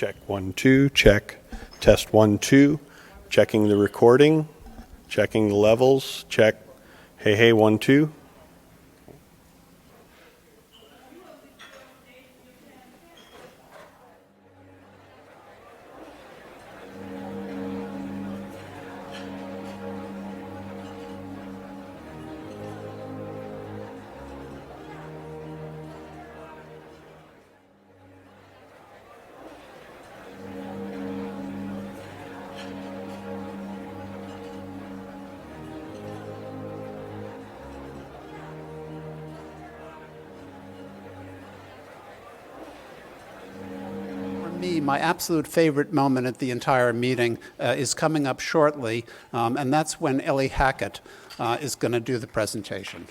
Check 1, 2, check. Test 1, 2. Checking the recording. Checking the levels. Check. Hey, hey, 1, 2. My absolute favorite moment at the entire meeting is coming up shortly, and that's when Ellie Hackett is going to do the presentation.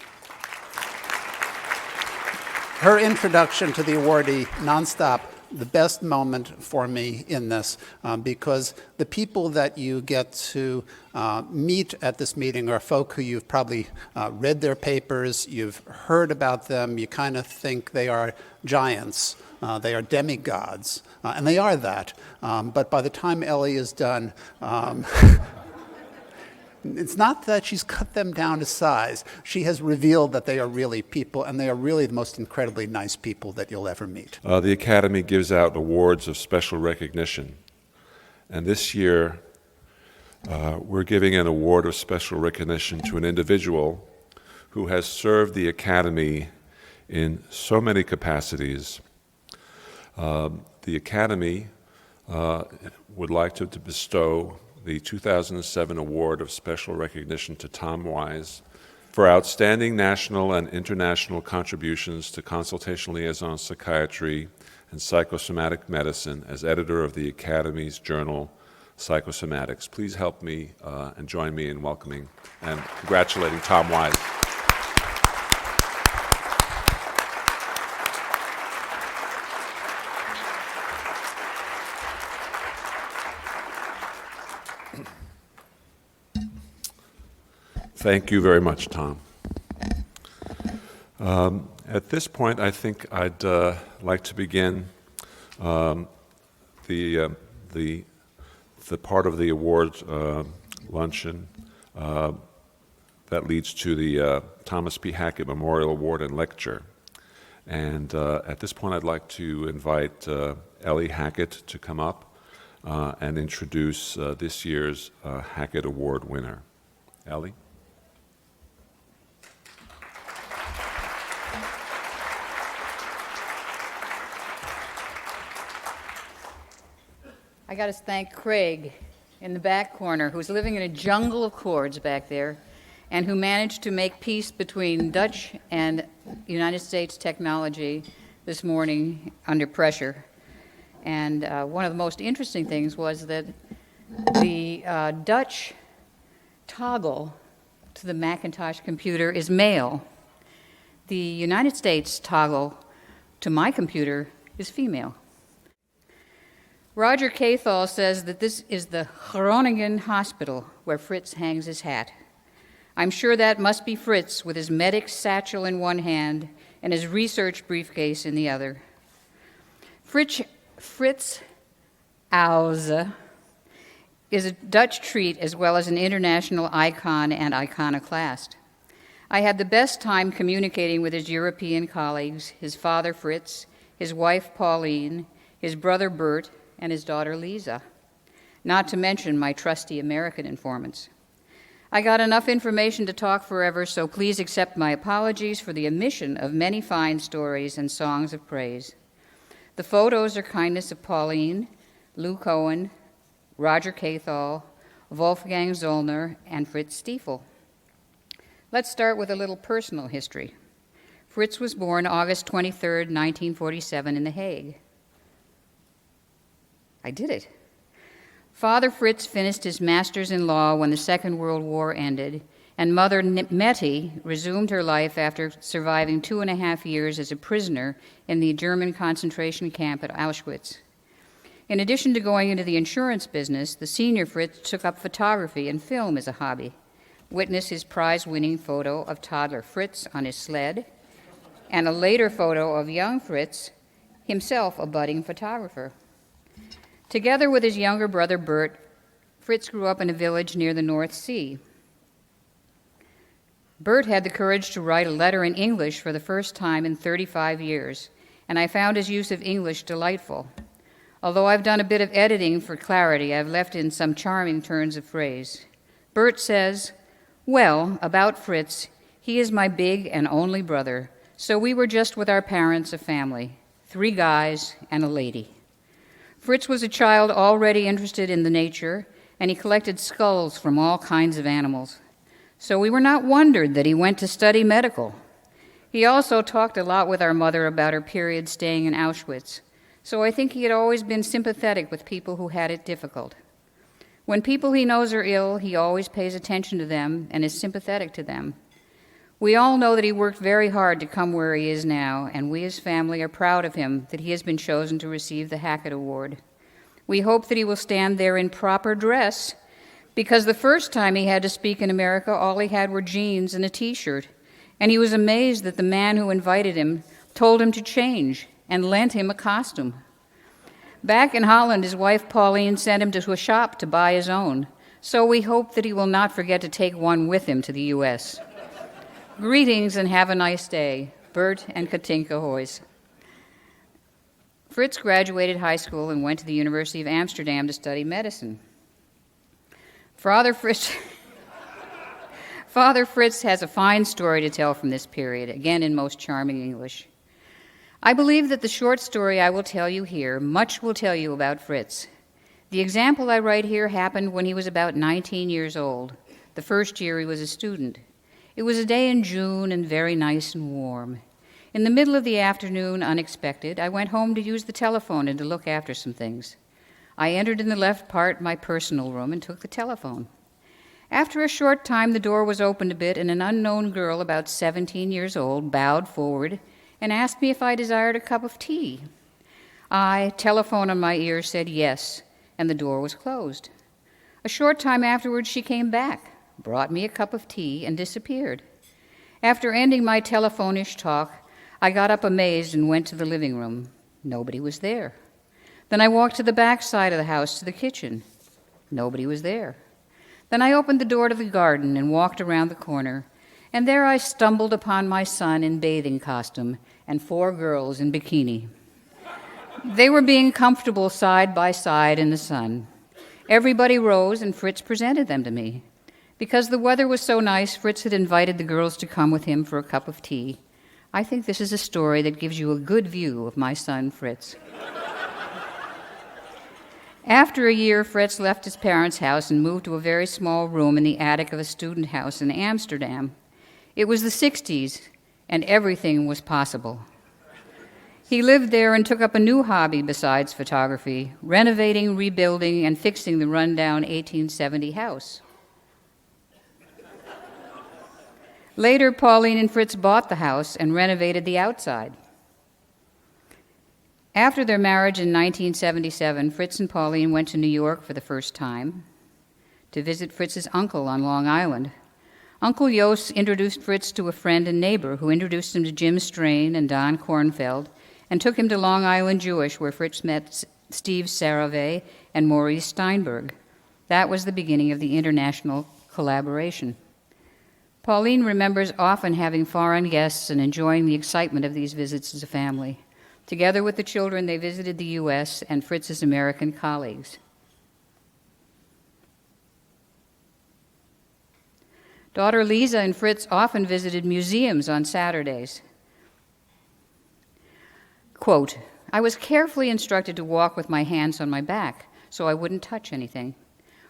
Her introduction to the awardee, nonstop, the best moment for me in this, because the people that you get to meet at this meeting are folk who you've probably read their papers, you've heard about them, you kind of think they are giants. They are demigods, and they are that. But by the time Ellie is done, it's not that she's cut them down to size. She has revealed that they are really people, and they are really the most incredibly nice people that you'll ever meet. The Academy gives out awards of special recognition. And this year, we're giving an award of special recognition to an individual who has served the Academy in so many capacities. The Academy would like to bestow the 2007 Award of Special Recognition to Tom Wise for outstanding national and international contributions to Consultation-Liaison Psychiatry and Psychosomatic Medicine as editor of the Academy's journal, Psychosomatics. Please help me and join me in welcoming and congratulating Tom Wise. Thank you very much, Tom. At this point, I think I'd like to begin the part of the awards luncheon that leads to the Thomas P. Hackett Memorial Award and Lecture. And at this point, I'd like to invite Ellie Hackett to come up and introduce this year's Hackett Award winner. Ellie? I got to thank Craig in the back corner, who's living in a jungle of cords back there, and who managed to make peace between Dutch and United States technology this morning under pressure. And one of the most interesting things was that the Dutch toggle to the Macintosh computer is male. The United States toggle to my computer is female. Roger Cathall says that this is the Groningen Hospital where Frits hangs his hat. I'm sure that must be Frits with his medic satchel in one hand and his research briefcase in the other. Frits Auze is a Dutch treat as well as an international icon and iconoclast. I had the best time communicating with his European colleagues, his father Frits, his wife Pauline, his brother Bert, and his daughter Lisa, not to mention my trusty American informants. I got enough information to talk forever, so please accept my apologies for the omission of many fine stories and songs of praise. The photos are kindness of Pauline, Lou Cohen, Roger Cathall, Wolfgang Zollner, and Fritz Stiefel. Let's start with a little personal history. Frits was born August 23, 1947 in The Hague. I did it. Father Frits finished his master's in law when the Second World War ended, and Mother Mettie resumed her life after surviving 2.5 years as a prisoner in the German concentration camp at Auschwitz. In addition to going into the insurance business, the senior Frits took up photography and film as a hobby. Witness his prize-winning photo of toddler Frits on his sled, and a later photo of young Frits, himself a budding photographer. Together with his younger brother Bert, Frits grew up in a village near the North Sea. Bert had the courage to write a letter in English for the first time in 35 years, and I found his use of English delightful. Although I've done a bit of editing for clarity, I've left in some charming turns of phrase. Bert says, "Well, about Frits, he is my big and only brother, so we were just with our parents a family, 3 guys and a lady." Frits was a child already interested in the nature, and he collected skulls from all kinds of animals. So we were not wondered that he went to study medical. He also talked a lot with our mother about her period staying in Auschwitz, so I think he had always been sympathetic with people who had it difficult. When people he knows are ill, he always pays attention to them and is sympathetic to them. We all know that he worked very hard to come where he is now, and we as family are proud of him that he has been chosen to receive the Hackett Award. We hope that he will stand there in proper dress, because the first time he had to speak in America, all he had were jeans and a T-shirt, and he was amazed that the man who invited him told him to change and lent him a costume. Back in Holland, his wife Pauline sent him to a shop to buy his own, so we hope that he will not forget to take one with him to the U.S. Greetings and have a nice day, Bert and Katinka Huyse. Frits graduated high school and went to the University of Amsterdam to study medicine. Father Frits has a fine story to tell from this period, again in most charming English. I believe that the short story I will tell you here much will tell you about Frits. The example I write here happened when he was about 19 years old, the first year he was a student. It was a day in June and very nice and warm. In the middle of the afternoon, unexpected, I went home to use the telephone and to look after some things. I entered in the left part my personal room and took the telephone. After a short time, the door was opened a bit, and an unknown girl about 17 years old bowed forward and asked me if I desired a cup of tea. I, telephone on my ear, said yes, and the door was closed. A short time afterwards, she came back, brought me a cup of tea, and disappeared. After ending my telephonish talk, I got up amazed and went to the living room. Nobody was there. Then I walked to the back side of the house to the kitchen. Nobody was there. Then I opened the door to the garden and walked around the corner, and there I stumbled upon my son in bathing costume and 4 girls in bikini. They were being comfortable side by side in the sun. Everybody rose, and Frits presented them to me. Because the weather was so nice, Frits had invited the girls to come with him for a cup of tea. I think this is a story that gives you a good view of my son, Frits. After a year, Frits left his parents' house and moved to a very small room in the attic of a student house in Amsterdam. It was the 60s, and everything was possible. He lived there and took up a new hobby besides photography, renovating, rebuilding, and fixing the rundown 1870 house. Later, Pauline and Frits bought the house and renovated the outside. After their marriage in 1977, Frits and Pauline went to New York for the first time to visit Fritz's uncle on Long Island. Uncle Jos introduced Frits to a friend and neighbor who introduced him to Jim Strain and Don Kornfeld and took him to Long Island Jewish, where Frits met Steve Saravey and Maurice Steinberg. That was the beginning of the international collaboration. Pauline remembers often having foreign guests and enjoying the excitement of these visits as a family. Together with the children, they visited the U.S. and Fritz's American colleagues. Daughter Lisa and Frits often visited museums on Saturdays. Quote, I was carefully instructed to walk with my hands on my back so I wouldn't touch anything.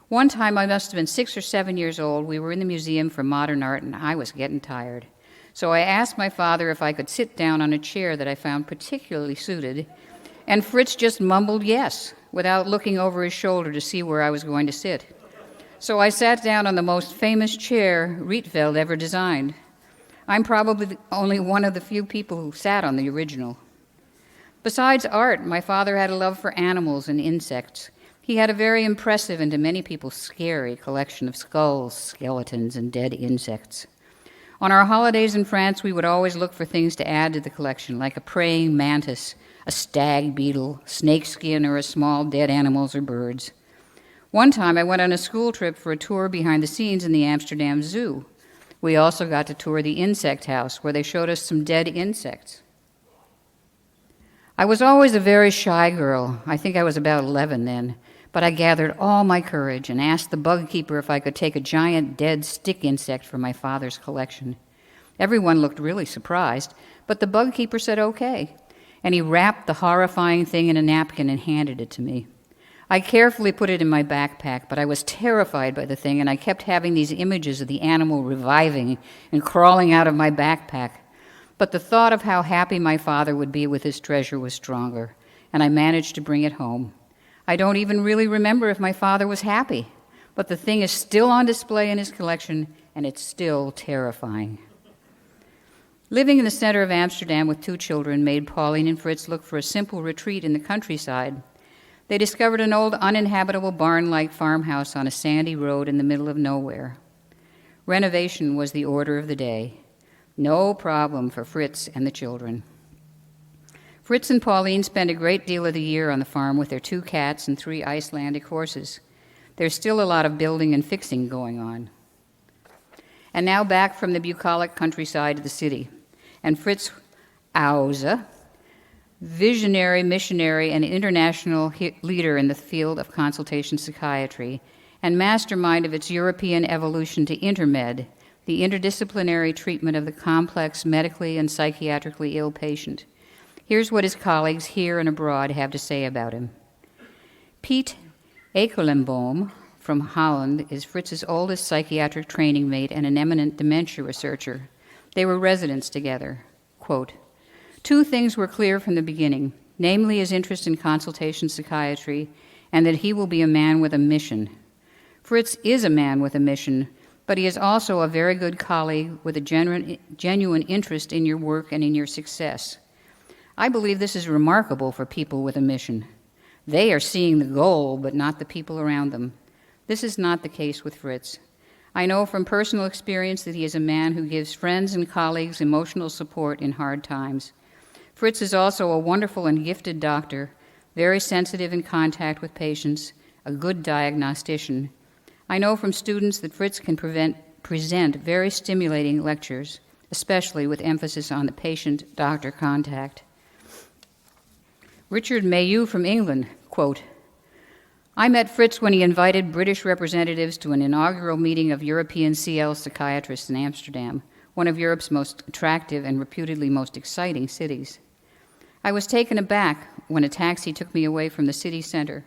One time, I must have been 6 or 7 years old, we were in the Museum for Modern Art and I was getting tired. So I asked my father if I could sit down on a chair that I found particularly suited, and Frits just mumbled yes, without looking over his shoulder to see where I was going to sit. So I sat down on the most famous chair Rietveld ever designed. I'm probably only one of the few people who sat on the original. Besides art, my father had a love for animals and insects. He had a very impressive and to many people scary collection of skulls, skeletons, and dead insects. On our holidays in France, we would always look for things to add to the collection, like a praying mantis, a stag beetle, snakeskin, or a small dead animals or birds. One time I went on a school trip for a tour behind the scenes in the Amsterdam Zoo. We also got to tour the insect house, where they showed us some dead insects. I was always a very shy girl. I think I was about 11 then, but I gathered all my courage and asked the bug keeper if I could take a giant dead stick insect from my father's collection. Everyone looked really surprised, but the bug keeper said okay, and he wrapped the horrifying thing in a napkin and handed it to me. I carefully put it in my backpack, but I was terrified by the thing, and I kept having these images of the animal reviving and crawling out of my backpack. But the thought of how happy my father would be with his treasure was stronger, and I managed to bring it home. I don't even really remember if my father was happy, but the thing is still on display in his collection, and it's still terrifying. Living in the center of Amsterdam with 2 children made Pauline and Frits look for a simple retreat in the countryside. They discovered an old uninhabitable barn-like farmhouse on a sandy road in the middle of nowhere. Renovation was the order of the day. No problem for Frits and the children. Frits and Pauline spend a great deal of the year on the farm with their 2 cats and 3 Icelandic horses. There's still a lot of building and fixing going on. And now back from the bucolic countryside to the city. And Frits Huyse, visionary, missionary, and international leader in the field of consultation psychiatry, and mastermind of its European evolution to intermed, the interdisciplinary treatment of the complex medically and psychiatrically ill patient. Here's what his colleagues here and abroad have to say about him. Piet Ekelenboom from Holland is Fritz's oldest psychiatric training mate and an eminent dementia researcher. They were residents together. Quote, 2 things were clear from the beginning, namely his interest in consultation psychiatry and that he will be a man with a mission. Frits is a man with a mission, but he is also a very good colleague with a genuine interest in your work and in your success. I believe this is remarkable for people with a mission. They are seeing the goal, but not the people around them. This is not the case with Frits. I know from personal experience that he is a man who gives friends and colleagues emotional support in hard times. Frits is also a wonderful and gifted doctor, very sensitive in contact with patients, a good diagnostician. I know from students that Frits can present very stimulating lectures, especially with emphasis on the patient-doctor contact. Richard Mayhew from England, quote, I met Frits when he invited British representatives to an inaugural meeting of European CL psychiatrists in Amsterdam, one of Europe's most attractive and reputedly most exciting cities. I was taken aback when a taxi took me away from the city center.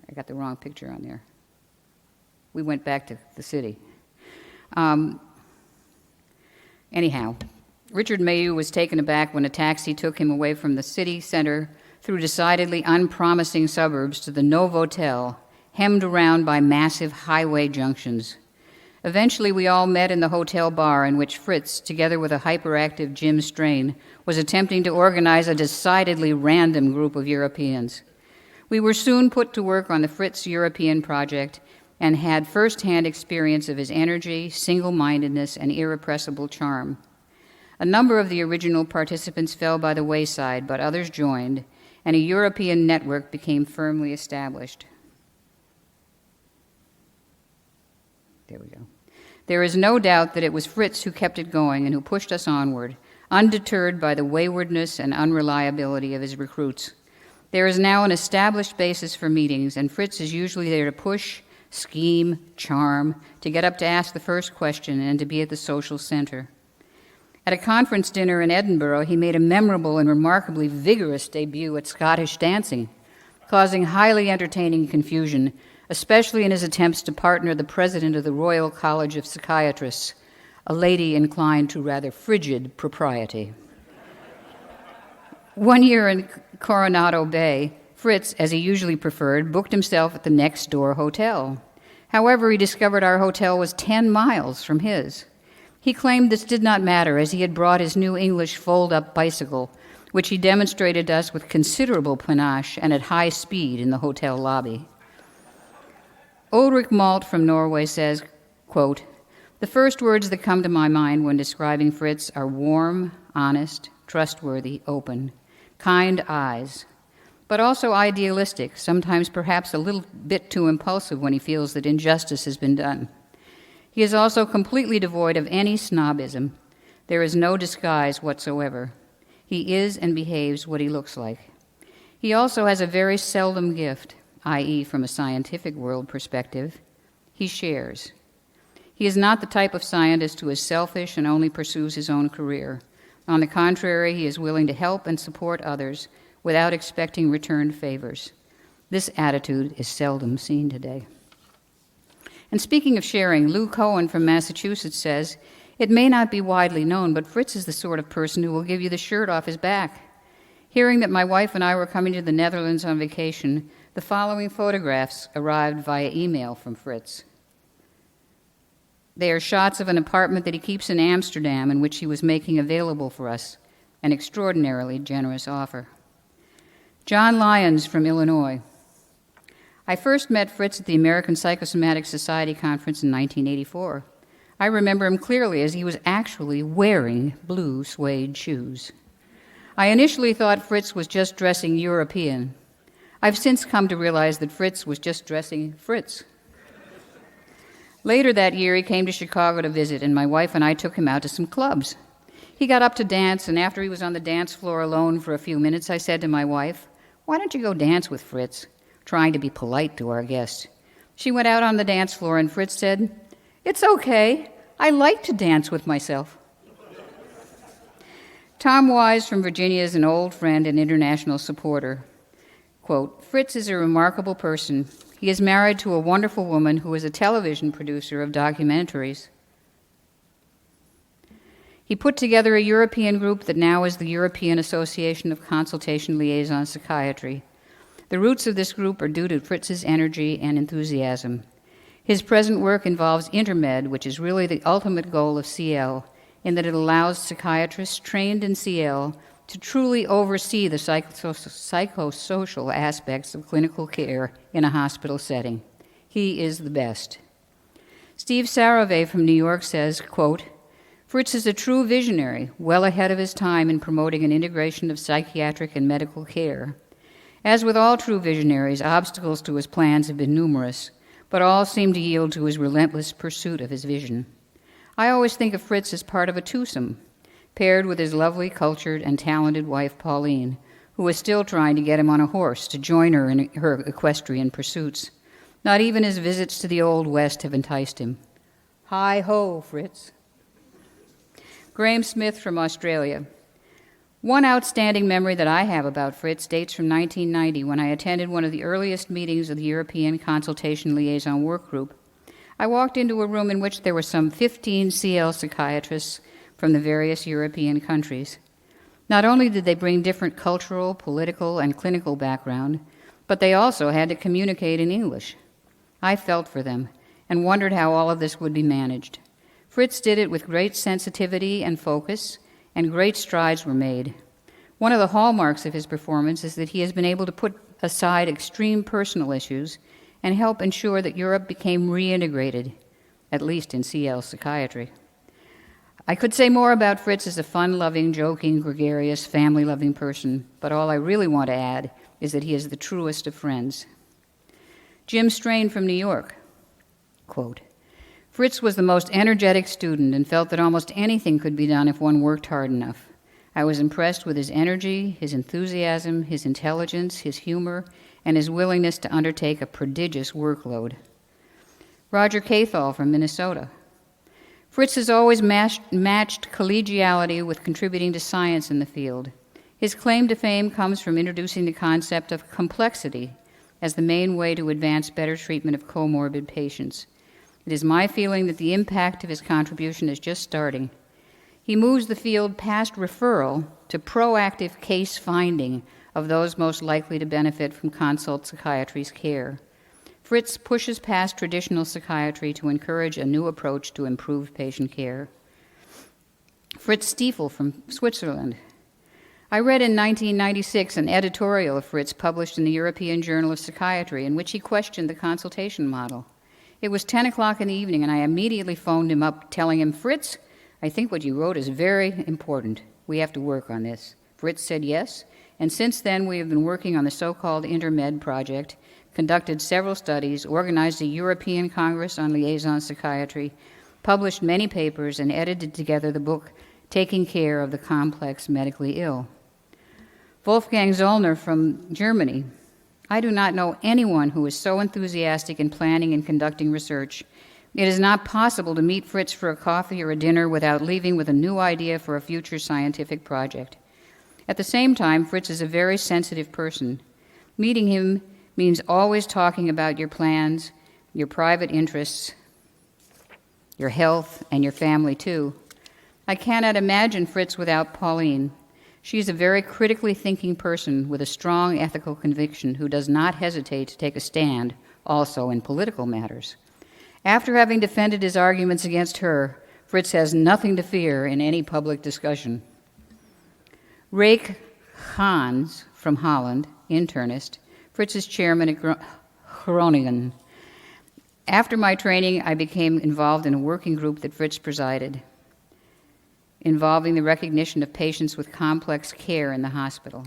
I got the wrong picture on there. We went back to the city. Anyhow, Richard Mayhew was taken aback when a taxi took him away from the city center through decidedly unpromising suburbs to the Novotel, hemmed around by massive highway junctions. Eventually, we all met in the hotel bar in which Frits, together with a hyperactive Jim Strain, was attempting to organize a decidedly random group of Europeans. We were soon put to work on the Frits European project and had first-hand experience of his energy, single-mindedness, and irrepressible charm. A number of the original participants fell by the wayside, but others joined, and a European network became firmly established. There we go. There is no doubt that it was Frits who kept it going and who pushed us onward, undeterred by the waywardness and unreliability of his recruits. There is now an established basis for meetings, and Frits is usually there to push, scheme, charm, to get up to ask the first question and to be at the social center. At a conference dinner in Edinburgh, he made a memorable and remarkably vigorous debut at Scottish dancing, causing highly entertaining confusion, especially in his attempts to partner the president of the Royal College of Psychiatrists, a lady inclined to rather frigid propriety. One year in Coronado Bay, Frits, as he usually preferred, booked himself at the next-door hotel. However, he discovered our hotel was 10 miles from his. He claimed this did not matter, as he had brought his new English fold-up bicycle, which he demonstrated to us with considerable panache and at high speed in the hotel lobby. Ulrich Malt from Norway says, quote, the first words that come to my mind when describing Frits are warm, honest, trustworthy, open. kind eyes, but also idealistic, sometimes perhaps a little bit too impulsive when he feels that injustice has been done. He is also completely devoid of any snobism. There is no disguise whatsoever. He is and behaves what he looks like. He also has a very seldom gift, i.e., from a scientific world perspective. He shares. He is not the type of scientist who is selfish and only pursues his own career. On the contrary, he is willing to help and support others without expecting returned favors. This attitude is seldom seen today. And speaking of sharing, Lou Cohen from Massachusetts says, "It may not be widely known, but Frits is the sort of person who will give you the shirt off his back." Hearing that my wife and I were coming to the Netherlands on vacation, the following photographs arrived via email from Frits. They are shots of an apartment that he keeps in Amsterdam in which he was making available for us, an extraordinarily generous offer. John Lyons from Illinois. I first met Frits at the American Psychosomatic Society conference in 1984. I remember him clearly as he was actually wearing blue suede shoes. I initially thought Frits was just dressing European. I've since come to realize that Frits was just dressing Frits. Later that year, he came to Chicago to visit, and my wife and I took him out to some clubs. He got up to dance, and after he was on the dance floor alone for a few minutes, I said to my wife, "Why don't you go dance with Frits?" trying to be polite to our guest. She went out on the dance floor, and Frits said, "It's okay. I like to dance with myself." Tom Wise from Virginia is an old friend and international supporter. Quote, "Frits is a remarkable person. He is married to a wonderful woman who is a television producer of documentaries. He put together a European group that now is the European Association of Consultation-Liaison Psychiatry. The roots of this group are due to Fritz's energy and enthusiasm. His present work involves Intermed, which is really the ultimate goal of CL, in that it allows psychiatrists trained in CL to truly oversee the psychosocial aspects of clinical care in a hospital setting. He is the best. Steve Saravey from New York says, quote, "Frits is a true visionary, well ahead of his time in promoting an integration of psychiatric and medical care. As with all true visionaries, obstacles to his plans have been numerous, but all seem to yield to his relentless pursuit of his vision. I always think of Frits as part of a twosome, paired with his lovely, cultured, and talented wife, Pauline, who is still trying to get him on a horse to join her in her equestrian pursuits. Not even his visits to the Old West have enticed him. Hi-ho, Frits." Graham Smith from Australia. One outstanding memory that I have about Frits dates from 1990 when I attended one of the earliest meetings of the European Consultation-Liaison Work Group. I walked into a room in which there were some 15 CL psychiatrists from the various European countries. Not only did they bring different cultural, political, and clinical background, but they also had to communicate in English. I felt for them and wondered how all of this would be managed. Frits did it with great sensitivity and focus, and great strides were made. One of the hallmarks of his performance is that he has been able to put aside extreme personal issues and help ensure that Europe became reintegrated, at least in CL psychiatry. I could say more about Frits as a fun-loving, joking, gregarious, family-loving person, but all I really want to add is that he is the truest of friends. Jim Strain from New York, quote, "Frits was the most energetic student and felt that almost anything could be done if one worked hard enough. I was impressed with his energy, his enthusiasm, his intelligence, his humor, and his willingness to undertake a prodigious workload." Roger Cathall from Minnesota. Frits has always matched collegiality with contributing to science in the field. His claim to fame comes from introducing the concept of complexity as the main way to advance better treatment of comorbid patients. It is my feeling that the impact of his contribution is just starting. He moves the field past referral to proactive case finding of those most likely to benefit from consult psychiatry's care. Frits pushes past traditional psychiatry to encourage a new approach to improved patient care. Frits Stiefel from Switzerland. I read in 1996 an editorial of Frits published in the European Journal of Psychiatry in which he questioned the consultation model. It was 10 o'clock in the evening, and I immediately phoned him up, telling him, "Frits, I think what you wrote is very important. We have to work on this." Frits said yes, and since then we have been working on the so-called Intermed project, conducted several studies, organized a European Congress on Liaison Psychiatry, published many papers, and edited together the book Taking Care of the Complex Medically Ill. Wolfgang Zollner from Germany. I do not know anyone who is so enthusiastic in planning and conducting research. It is not possible to meet Frits for a coffee or a dinner without leaving with a new idea for a future scientific project. At the same time, Frits is a very sensitive person. Meeting him means always talking about your plans, your private interests, your health, and your family too. I cannot imagine Frits without Pauline. She is a very critically thinking person with a strong ethical conviction who does not hesitate to take a stand, also in political matters. After having defended his arguments against her, Frits has nothing to fear in any public discussion. Rake Hans from Holland, internist, Frits is chairman at Groningen. After my training, I became involved in a working group that Frits presided, involving the recognition of patients with complex care in the hospital.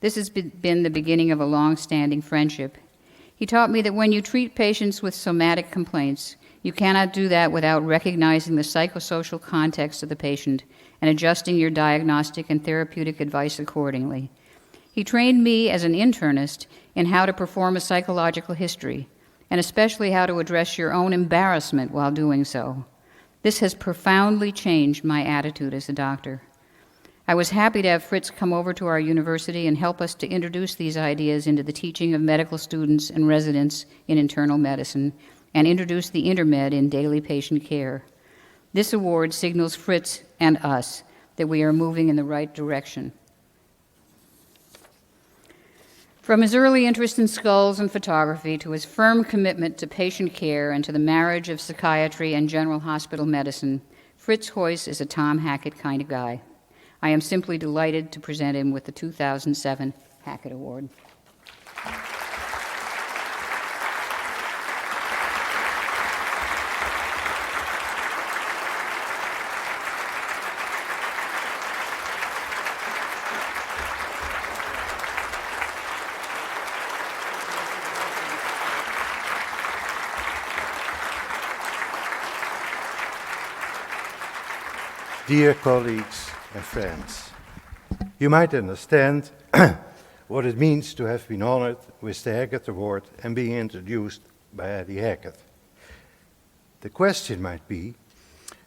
This has been the beginning of a long-standing friendship. He taught me that when you treat patients with somatic complaints, you cannot do that without recognizing the psychosocial context of the patient and adjusting your diagnostic and therapeutic advice accordingly. He trained me as an internist in how to perform a psychological history, and especially how to address your own embarrassment while doing so. This has profoundly changed my attitude as a doctor. I was happy to have Frits come over to our university and help us to introduce these ideas into the teaching of medical students and residents in internal medicine, and introduce the Intermed in daily patient care. This award signals Frits and us that we are moving in the right direction. From his early interest in skulls and photography to his firm commitment to patient care and to the marriage of psychiatry and general hospital medicine, Frits Huyse is a Tom Hackett kind of guy. I am simply delighted to present him with the 2007 Hackett Award. Dear colleagues and friends, you might understand what it means to have been honored with the Hackett Award and being introduced by Eddie Hackett. The question might be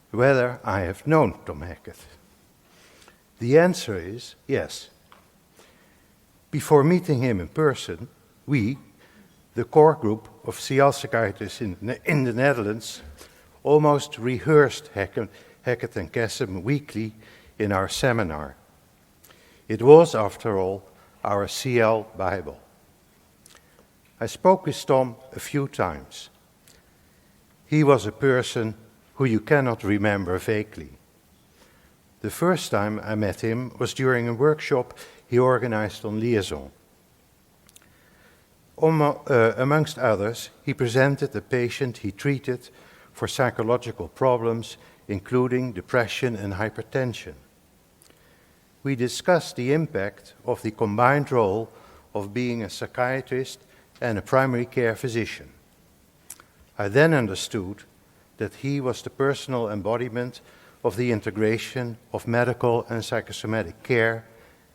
whether I have known Tom Hackett. The answer is yes. Before meeting him in person, we, the core group of CL psychiatrists in the Netherlands, almost rehearsed Hackett and Kassem weekly in our seminar. It was, after all, our CL Bible. I spoke with Tom a few times. He was a person who you cannot remember vaguely. The first time I met him was during a workshop he organized on liaison. Amongst others, he presented a patient he treated for psychological problems, including depression and hypertension. We discussed the impact of the combined role of being a psychiatrist and a primary care physician. I then understood that he was the personal embodiment of the integration of medical and psychosomatic care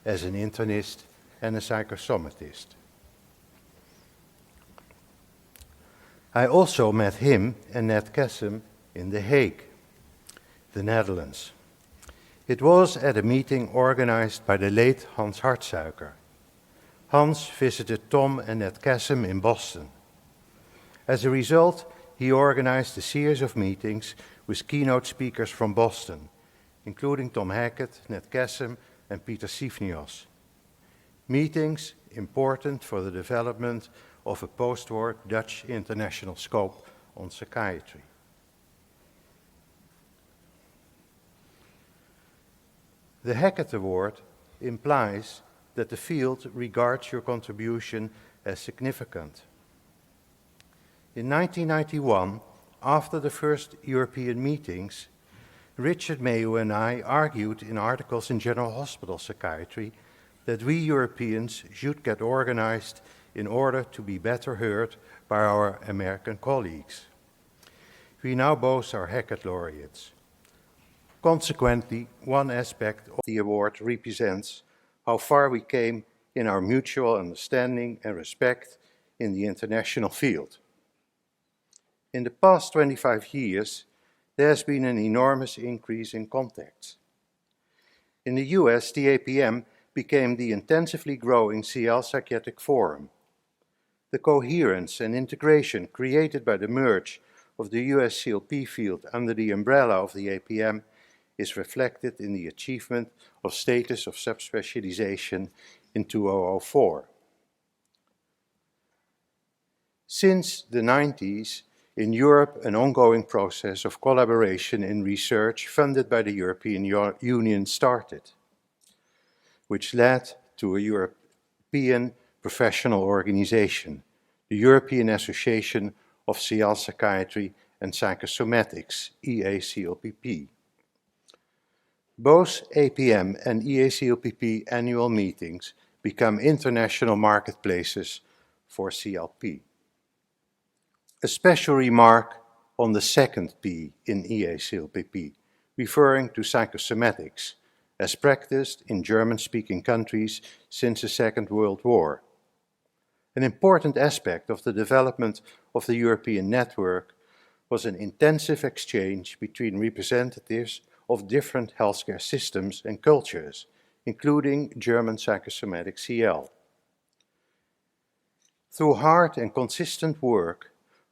as an internist and a psychosomatist. I also met him and Ned Kassem in The Hague, the Netherlands. It was at a meeting organized by the late Hans Hartsuiker. Hans visited Tom and Ned Kassem in Boston. As a result, he organized a series of meetings with keynote speakers from Boston, including Tom Hackett, Ned Kassem, and Peter Sivnios. Meetings important for the development of a post-war Dutch international scope on psychiatry. The Hackett Award implies that the field regards your contribution as significant. In 1991, after the first European meetings, Richard Mayo and I argued in articles in General Hospital Psychiatry that we Europeans should get organized in order to be better heard by our American colleagues. We now both are Hackett laureates. Consequently, one aspect of the award represents how far we came in our mutual understanding and respect in the international field. In the past 25 years, there has been an enormous increase in contacts. In the US, the APM became the intensively growing CL Psychiatric Forum. The coherence and integration created by the merge of the US CLP field under the umbrella of the APM is reflected in the achievement of status of subspecialization in 2004. Since the 90s, in Europe, an ongoing process of collaboration in research funded by the European Union started, which led to a European professional organization, the European Association of CL Psychiatry and Psychosomatics, EACLPP. Both APM and EACLPP annual meetings become international marketplaces for CLP. A special remark on the second P in EACLPP, referring to psychosomatics, as practiced in German-speaking countries since the Second World War. An important aspect of the development of the European network was an intensive exchange between representatives of different healthcare systems and cultures, including German psychosomatic CL. Through hard and consistent work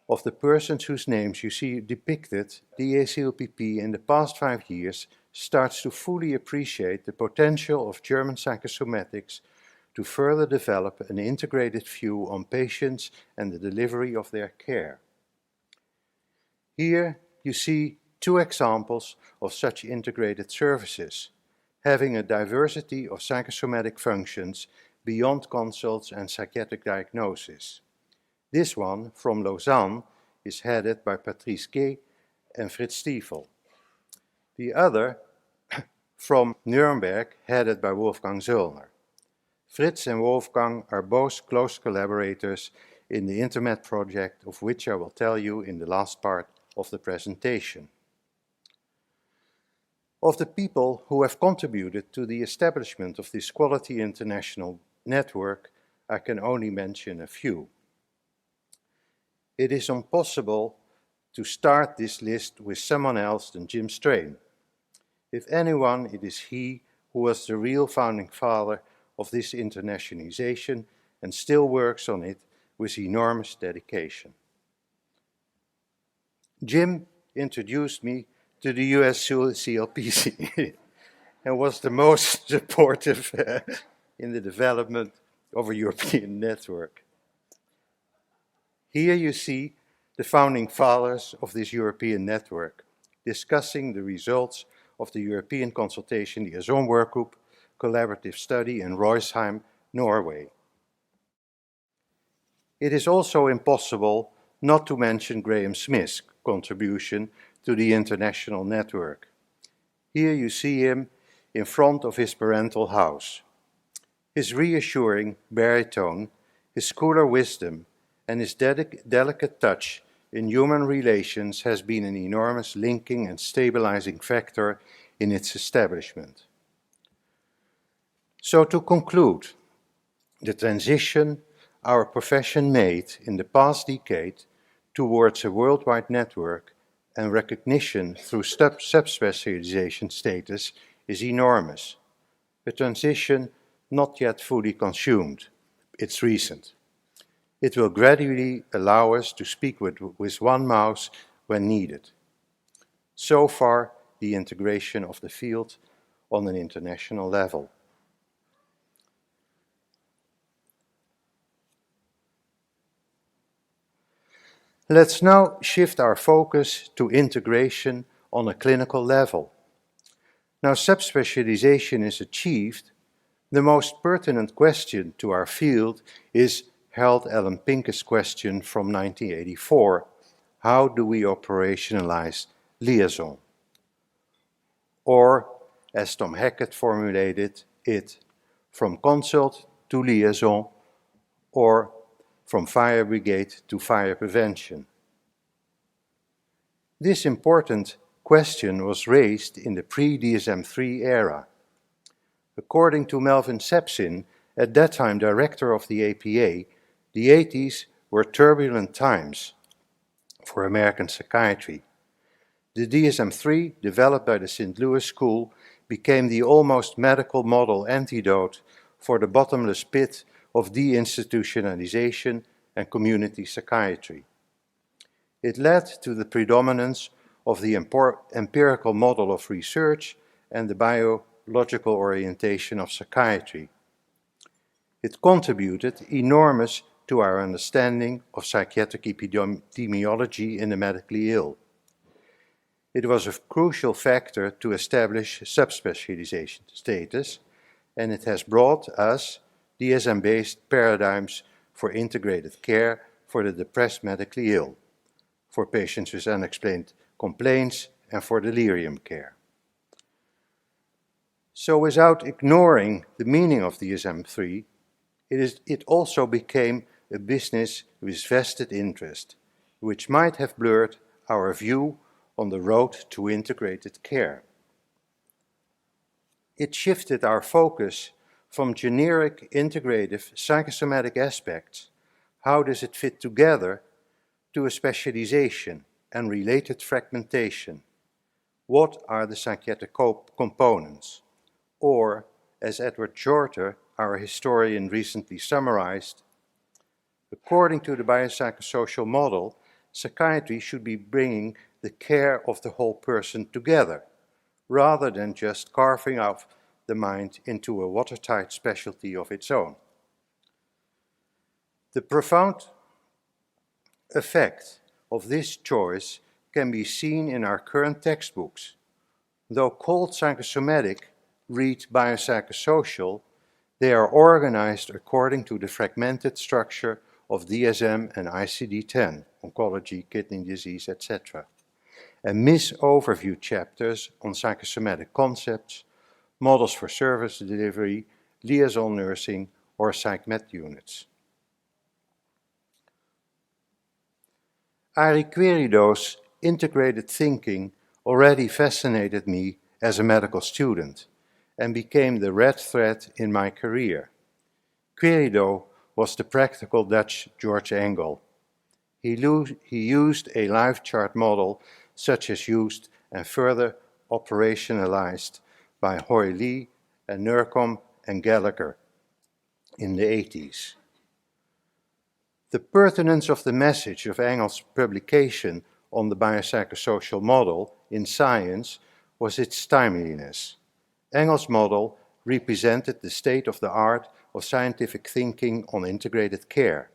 of the persons whose names you see depicted, the EACLPP in the past 5 years starts to fully appreciate the potential of German psychosomatics to further develop an integrated view on patients and the delivery of their care. Here you see 2 examples of such integrated services, having a diversity of psychosomatic functions beyond consults and psychiatric diagnosis. This one, from Lausanne, is headed by Patrice Gay and Frits Stiefel. The other, from Nuremberg, headed by Wolfgang Zöllner. Frits and Wolfgang are both close collaborators in the Intermed project, of which I will tell you in the last part of the presentation. Of the people who have contributed to the establishment of this quality international network, I can only mention a few. It is impossible to start this list with someone else than Jim Strain. If anyone, it is he who was the real founding father of this internationalization and still works on it with enormous dedication. Jim introduced me to the US CLPC and was the most supportive in the development of a European network. Here you see the founding fathers of this European network discussing the results of the European Consultation-Liaison Workgroup collaborative study in Roisheim, Norway. It is also impossible not to mention Graham Smith's contribution to the international network. Here you see him in front of his parental house. His reassuring baritone, his cooler wisdom, and his delicate touch in human relations has been an enormous linking and stabilizing factor in its establishment. So to conclude, the transition our profession made in the past decade towards a worldwide network and recognition through subspecialization status is enormous. A transition not yet fully consumed. It's recent. It will gradually allow us to speak with one mouth when needed. So far, the integration of the field on an international level. Let's now shift our focus to integration on a clinical level. Now, subspecialization is achieved. The most pertinent question to our field is Harold Allen Pincus' question from 1984, how do we operationalize liaison? or, as Tom Hackett formulated it, from consult to liaison, or from fire brigade to fire prevention. This important question was raised in the pre-DSM-3 era. According to Melvin Sepsin, at that time director of the APA, the 80s were turbulent times for American psychiatry. The DSM-3, developed by the St. Louis School, became the almost medical model antidote for the bottomless pit of deinstitutionalization and community psychiatry. It led to the predominance of the empirical model of research and the biological orientation of psychiatry. It contributed enormous to our understanding of psychiatric epidemiology in the medically ill. It was a crucial factor to establish subspecialization status, and it has brought us DSM-based paradigms for integrated care for the depressed medically ill, for patients with unexplained complaints, and for delirium care. So without ignoring the meaning of DSM-3, it also became a business with vested interest, which might have blurred our view on the road to integrated care. It shifted our focus from generic integrative psychosomatic aspects, how does it fit together, to a specialization and related fragmentation. What are the psychiatric components? Or, as Edward Shorter, our historian, recently summarized, according to the biopsychosocial model, psychiatry should be bringing the care of the whole person together, rather than just carving out the mind into a watertight specialty of its own. The profound effect of this choice can be seen in our current textbooks. Though called psychosomatic, read biopsychosocial, they are organized according to the fragmented structure of DSM and ICD-10, oncology, kidney disease, etc., and miss overview chapters on psychosomatic concepts, models for service delivery, liaison nursing, or psych-med units. Ari Querido's integrated thinking already fascinated me as a medical student and became the red thread in my career. Querido was the practical Dutch George Engel. He used a life chart model such as used and further operationalized by Hoy Lee and Nurcombe and Gallagher in the 80s. The pertinence of the message of Engel's publication on the biopsychosocial model in Science was its timeliness. Engel's model represented the state of the art of scientific thinking on integrated care.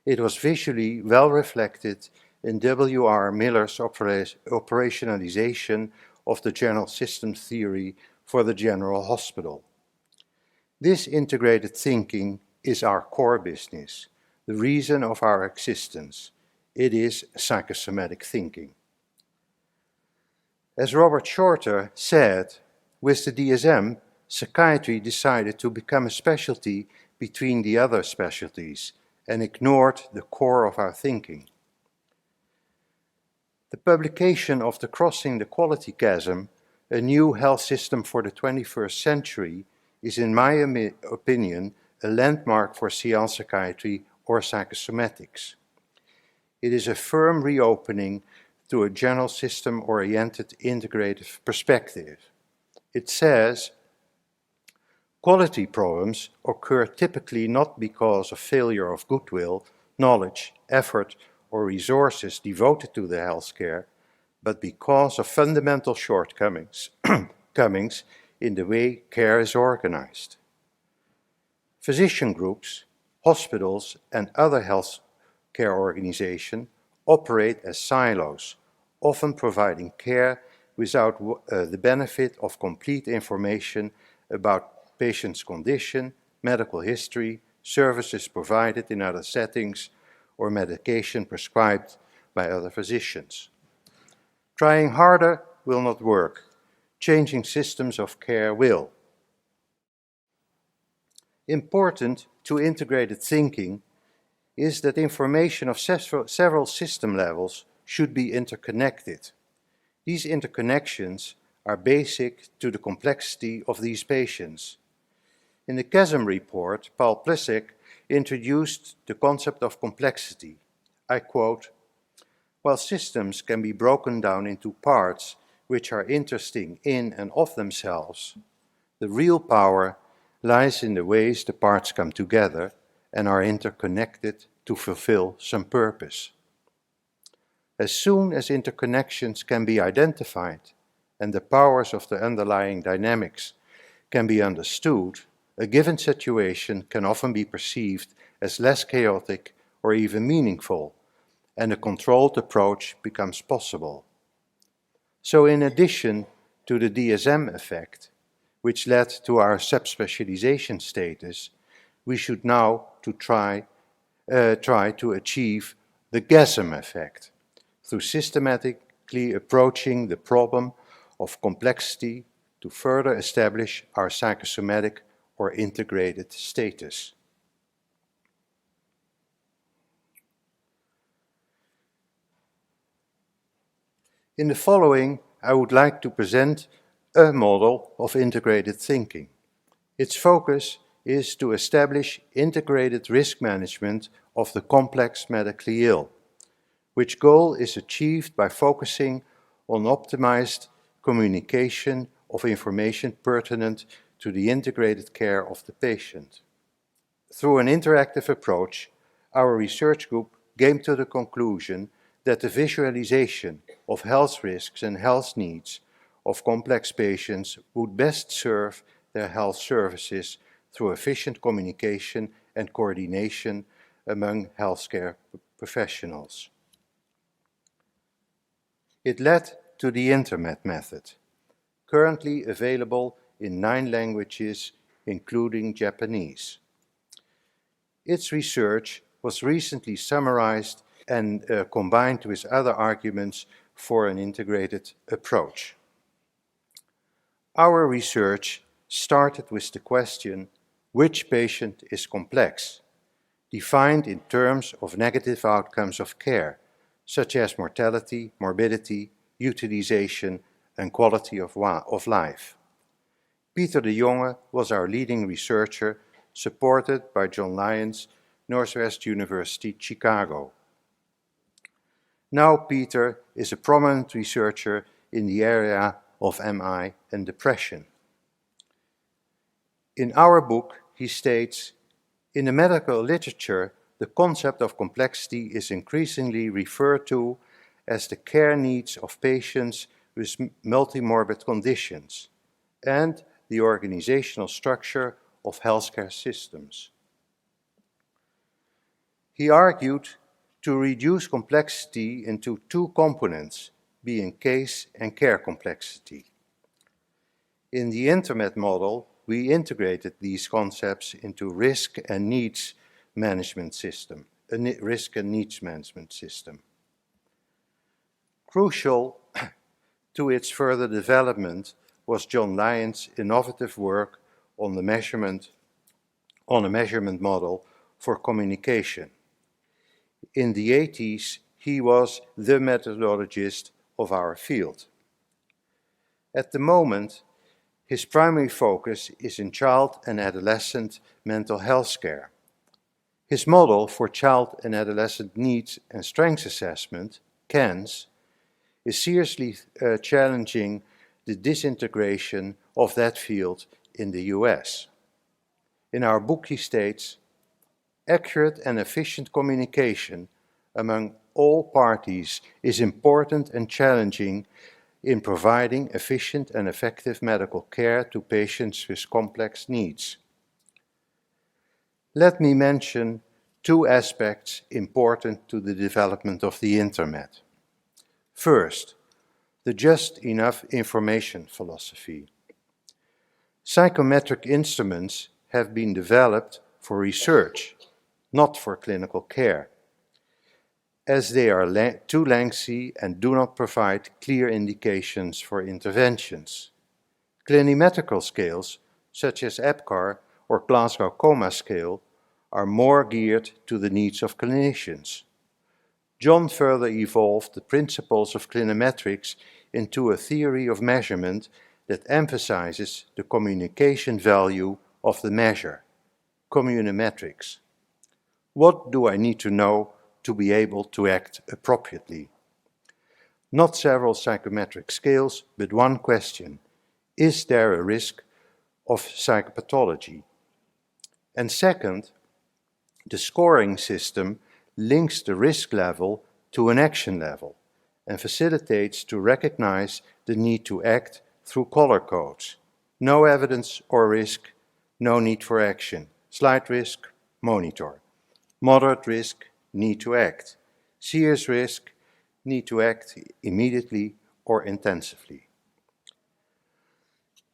It was visually well reflected in W.R. Miller's operationalization of the general systems theory for the general hospital. This integrated thinking is our core business, the reason of our existence. It is psychosomatic thinking. As Robert Shorter said, with the DSM, psychiatry decided to become a specialty between the other specialties and ignored the core of our thinking. The publication of the Crossing the Quality Chasm, a new health system for the 21st century, is in my opinion a landmark for CL psychiatry or psychosomatics. It is a firm reopening to a general system-oriented integrative perspective. It says, quality problems occur typically not because of failure of goodwill, knowledge, effort, or resources devoted to the healthcare, but because of fundamental shortcomings in the way care is organized. Physician groups, hospitals, and other health care organizations operate as silos, often providing care without the benefit of complete information about patient's condition, medical history, services provided in other settings, or medication prescribed by other physicians. Trying harder will not work. changing systems of care will. Important to integrated thinking is that information of several system levels should be interconnected. These interconnections are basic to the complexity of these patients. In the CHASM report, Paul Plissek introduced the concept of complexity. I quote, "While systems can be broken down into parts which are interesting in and of themselves, the real power lies in the ways the parts come together and are interconnected to fulfill some purpose. As soon as interconnections can be identified and the powers of the underlying dynamics can be understood, a given situation can often be perceived as less chaotic or even meaningful, and a controlled approach becomes possible. So in addition to the DSM effect, which led to our subspecialization status, we should now try to achieve the GASM effect through systematically approaching the problem of complexity to further establish our psychosomatic or integrated status. In the following, I would like to present a model of integrated thinking. Its focus is to establish integrated risk management of the complex medically ill, which goal is achieved by focusing on optimized communication of information pertinent to the integrated care of the patient. Through an interactive approach, our research group came to the conclusion that the visualization of health risks and health needs of complex patients would best serve their health services through efficient communication and coordination among healthcare professionals. It led to the Internet method, currently available in 9 languages, including Japanese. Its research was recently summarized and combined with other arguments for an integrated approach. Our research started with the question, which patient is complex, defined in terms of negative outcomes of care, such as mortality, morbidity, utilization, and quality of life. Peter de Jonge was our leading researcher, supported by John Lyons, Northwest University, Chicago. Now Peter is a prominent researcher in the area of MI and depression. In our book, he states, "In the medical literature, the concept of complexity is increasingly referred to as the care needs of patients with multimorbid conditions and the organizational structure of healthcare systems." He argued to reduce complexity into 2 components, being case and care complexity. In the Internet model, we integrated these concepts into risk and needs management system. Crucial to its further development was John Lyons' innovative work on a measurement model for communication. In the 80s, he was the methodologist of our field. At the moment, his primary focus is in child and adolescent mental health care. His model for child and adolescent needs and strengths assessment, CANS, is seriously challenging the disintegration of that field in the US. In our book, he states, "Accurate and efficient communication among all parties is important and challenging in providing efficient and effective medical care to patients with complex needs." Let me mention 2 aspects important to the development of the Internet. First, the just enough information philosophy. Psychometric instruments have been developed for research, not for clinical care, as they are too lengthy and do not provide clear indications for interventions. Clinimetrical scales, such as EPGAR or Glasgow Coma Scale, are more geared to the needs of clinicians. John further evolved the principles of clinimetrics into a theory of measurement that emphasizes the communication value of the measure, communimetrics. What do I need to know to be able to act appropriately? Not several psychometric scales, but one question: is there a risk of psychopathology? And second, the scoring system links the risk level to an action level and facilitates to recognize the need to act through color codes. No evidence or risk, no need for action. Slight risk, monitor. Moderate risk, need to act. Serious risk, need to act immediately or intensively.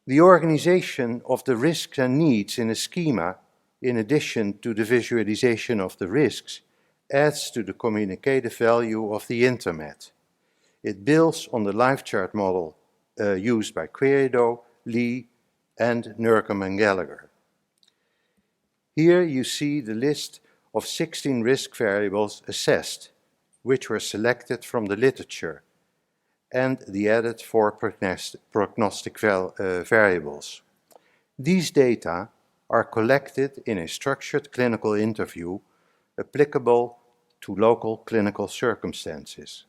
The organization of the risks and needs in a schema, in addition to the visualization of the risks, adds to the communicative value of the internet. It builds on the life chart model used by Querido, Lee, and Nurkum and Gallagher. Here you see the list of 16 risk variables assessed, which were selected from the literature, and the added 4 prognostic variables. These data are collected in a structured clinical interview applicable to local clinical circumstances.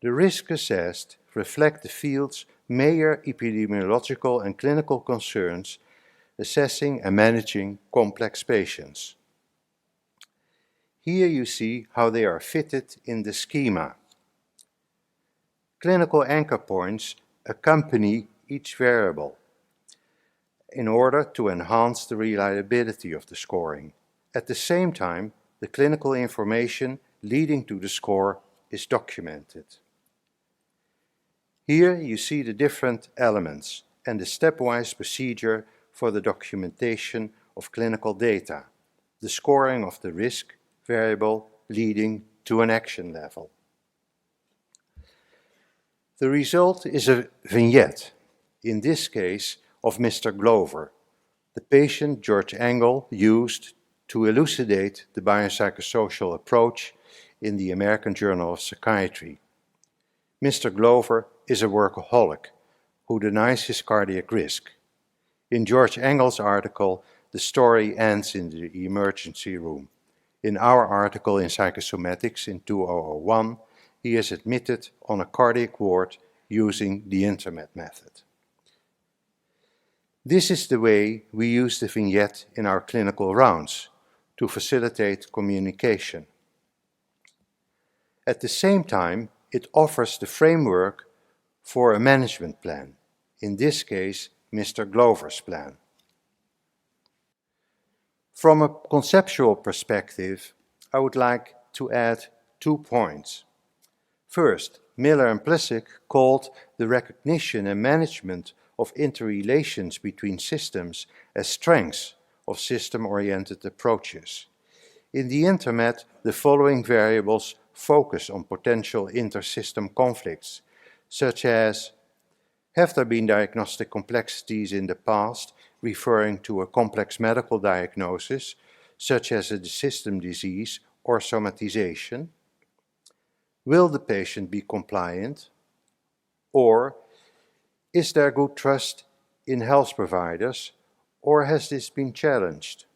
The risks assessed reflect the field's major epidemiological and clinical concerns assessing and managing complex patients. Here you see how they are fitted in the schema. Clinical anchor points accompany each variable in order to enhance the reliability of the scoring. At the same time, the clinical information leading to the score is documented. Here you see the different elements and the stepwise procedure for the documentation of clinical data, the scoring of the risk variable leading to an action level. The result is a vignette, in this case of Mr. Glover, the patient George Engel used to elucidate the biopsychosocial approach in the American Journal of Psychiatry. Mr. Glover is a workaholic who denies his cardiac risk. In George Engel's article, the story ends in the emergency room. In our article in Psychosomatics in 2001, he is admitted on a cardiac ward using the internet method. This is the way we use the vignette in our clinical rounds to facilitate communication. At the same time, it offers the framework for a management plan, in this case, Mr. Glover's plan. From a conceptual perspective, I would like to add 2 points. First, Miller and Plissig called the recognition and management of interrelations between systems as strengths of system-oriented approaches. In the internet, the following variables focus on potential inter-system conflicts, such as: have there been diagnostic complexities in the past, referring to a complex medical diagnosis, such as a system disease or somatization? Will the patient be compliant? Or is there good trust in health providers, or has this been challenged?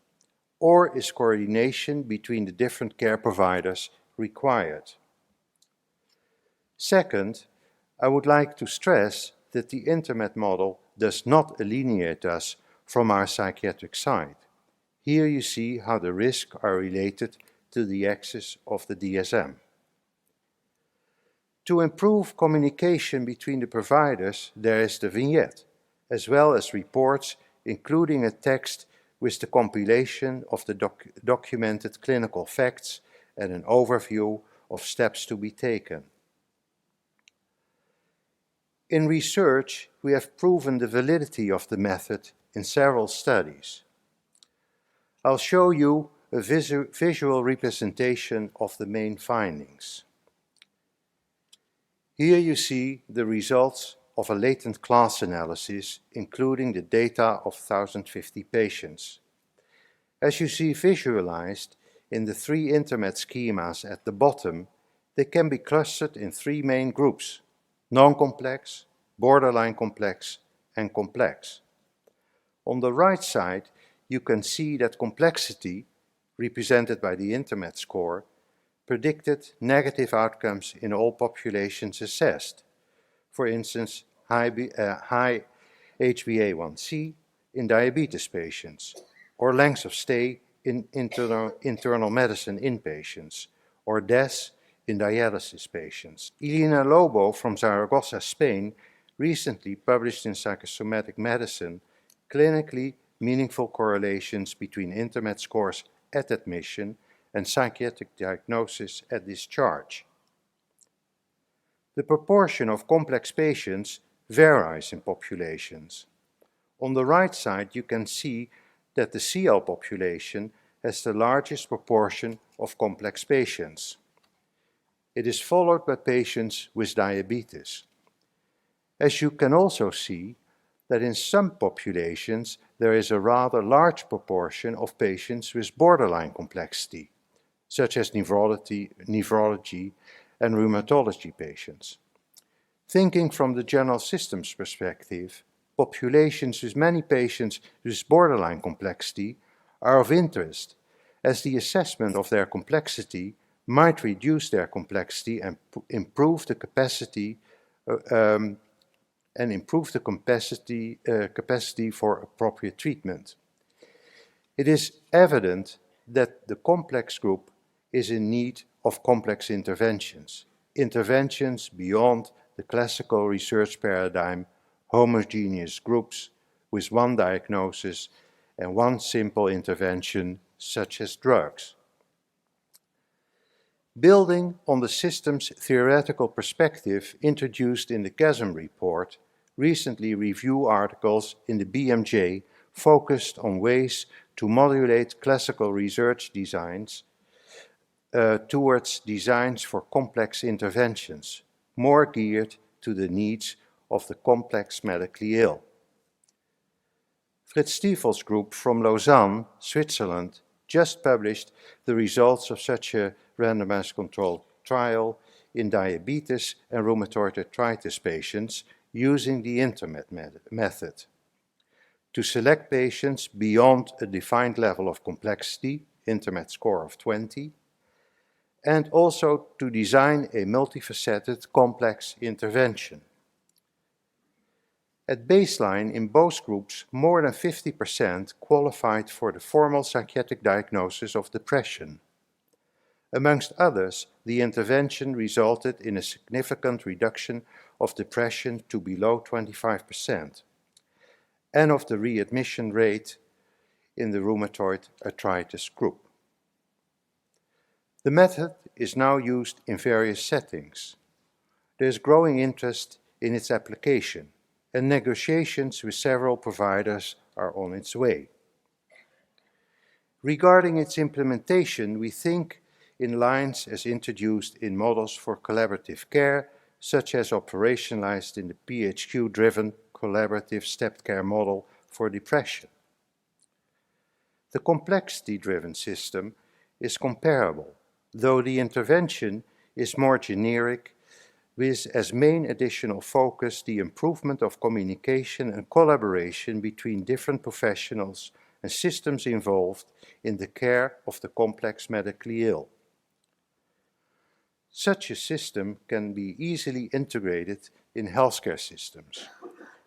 Or is coordination between the different care providers required? Second, I would like to stress that the internet model does not alienate us from our psychiatric side. Here you see how the risks are related to the axis of the DSM. To improve communication between the providers, there is the vignette, as well as reports including a text with the compilation of the documented clinical facts and an overview of steps to be taken. In research, we have proven the validity of the method in several studies. I'll show you a visual representation of the main findings. Here you see the results of a latent class analysis, including the data of 1,050 patients. As you see visualized in the three intermed schemas at the bottom, they can be clustered in three main groups: non-complex, borderline complex, and complex. On the right side, you can see that complexity, represented by the intermed score, predicted negative outcomes in all populations assessed. For instance, high HbA1c in diabetes patients, or length of stay in internal medicine inpatients, or deaths in dialysis patients. Elena Lobo from Zaragoza, Spain, recently published in Psychosomatic Medicine clinically meaningful correlations between intermed scores at admission and psychiatric diagnosis at discharge. The proportion of complex patients varies in populations. On the right side, you can see that the CL population has the largest proportion of complex patients. It is followed by patients with diabetes. As you can also see that in some populations there is a rather large proportion of patients with borderline complexity, such as nephrology and rheumatology patients. Thinking from the general systems perspective, populations with many patients with borderline complexity are of interest, as the assessment of their complexity might reduce their complexity and improve the capacity capacity for appropriate treatment. It is evident that the complex group is in need of complex interventions beyond the classical research paradigm, homogeneous groups with one diagnosis and one simple intervention, such as drugs. Building on the system's theoretical perspective introduced in the CHASM report, recently review articles in the BMJ focused on ways to modulate classical research designs towards designs for complex interventions, more geared to the needs of the complex medically ill. Frits Stiefel's group from Lausanne, Switzerland, just published the results of such a randomized controlled trial in diabetes and rheumatoid arthritis patients using the intermed method. To select patients beyond a defined level of complexity, intermed score of 20, and also to design a multifaceted complex intervention. At baseline, in both groups, more than 50% qualified for the formal psychiatric diagnosis of depression. Amongst others, the intervention resulted in a significant reduction of depression to below 25%, and of the readmission rate in the rheumatoid arthritis group. The method is now used in various settings. There is growing interest in its application, and negotiations with several providers are on its way. Regarding its implementation, we think in lines as introduced in models for collaborative care, such as operationalized in the PHQ-driven collaborative stepped care model for depression. The complexity-driven system is comparable, though the intervention is more generic, with as main additional focus the improvement of communication and collaboration between different professionals and systems involved in the care of the complex medically ill. Such a system can be easily integrated in healthcare systems,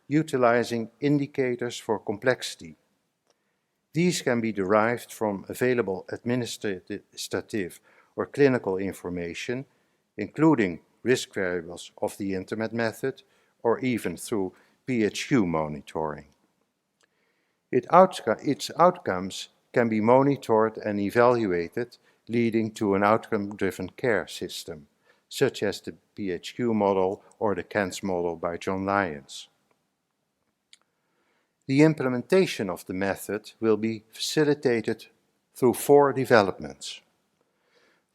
utilizing indicators for complexity. These can be derived from available administrative or clinical information, including risk variables of the intermed method, or even through PHQ monitoring. Its outcomes can be monitored and evaluated, leading to an outcome-driven care system, such as the PHQ model or the CANS model by John Lyons. The implementation of the method will be facilitated through 4 developments.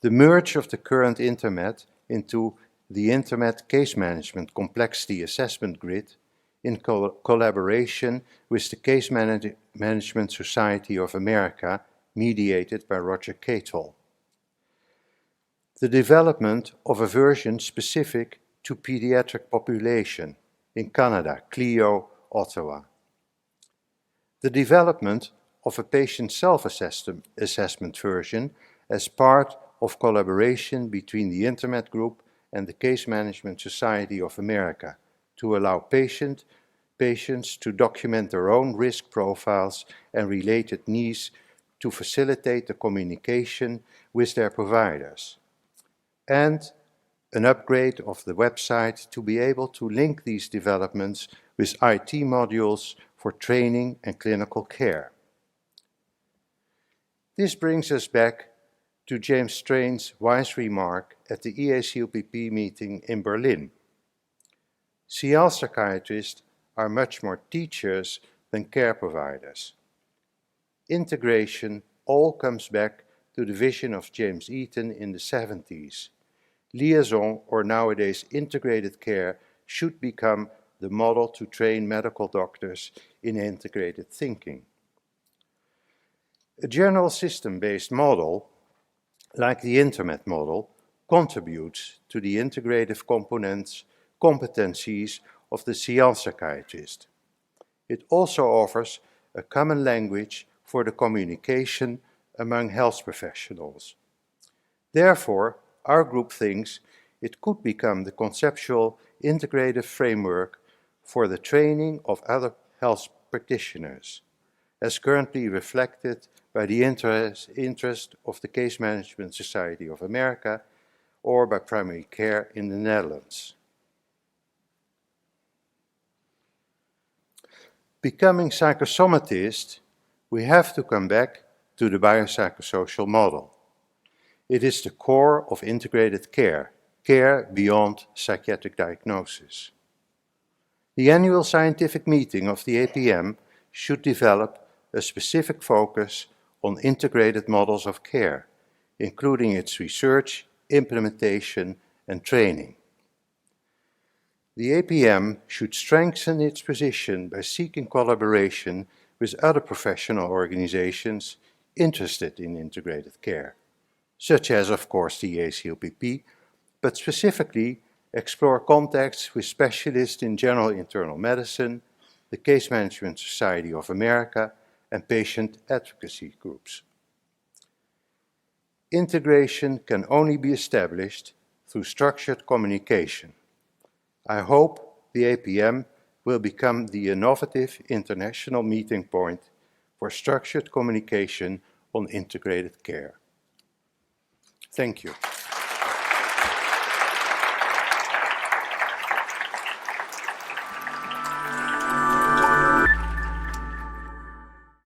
The merge of the current intermed into the Internet Case Management Complexity Assessment Grid in collaboration with the Case Management Society of America, mediated by Roger Catel. The development of a version specific to pediatric population in Canada, CLIO, Ottawa. The development of a patient self-assessment version as part of collaboration between the Internet Group and the Case Management Society of America to allow patients to document their own risk profiles and related needs to facilitate the communication with their providers. And an upgrade of the website to be able to link these developments with IT modules for training and clinical care. This brings us back to James Strain's wise remark at the EACLPP meeting in Berlin. CL psychiatrists are much more teachers than care providers. Integration all comes back to the vision of James Eaton in the 70s. Liaison, or nowadays integrated care, should become the model to train medical doctors in integrated thinking. A general system-based model, like the Internet model, contributes to the integrative competencies of the CL psychiatrist. It also offers a common language for the communication among health professionals. Therefore, our group thinks it could become the conceptual integrative framework for the training of other health practitioners, as currently reflected by the interest of the Case Management Society of America or by primary care in the Netherlands. Becoming psychosomatist, we have to come back to the biopsychosocial model. It is the core of integrated care, care beyond psychiatric diagnosis. The annual scientific meeting of the APM should develop a specific focus on integrated models of care, including its research, implementation, and training. The APM should strengthen its position by seeking collaboration with other professional organizations interested in integrated care, such as, of course, the ACLPP, but specifically explore contacts with specialists in general internal medicine, the Case Management Society of America, and patient advocacy groups. Integration can only be established through structured communication. I hope the APM will become the innovative international meeting point for structured communication on integrated care. Thank you.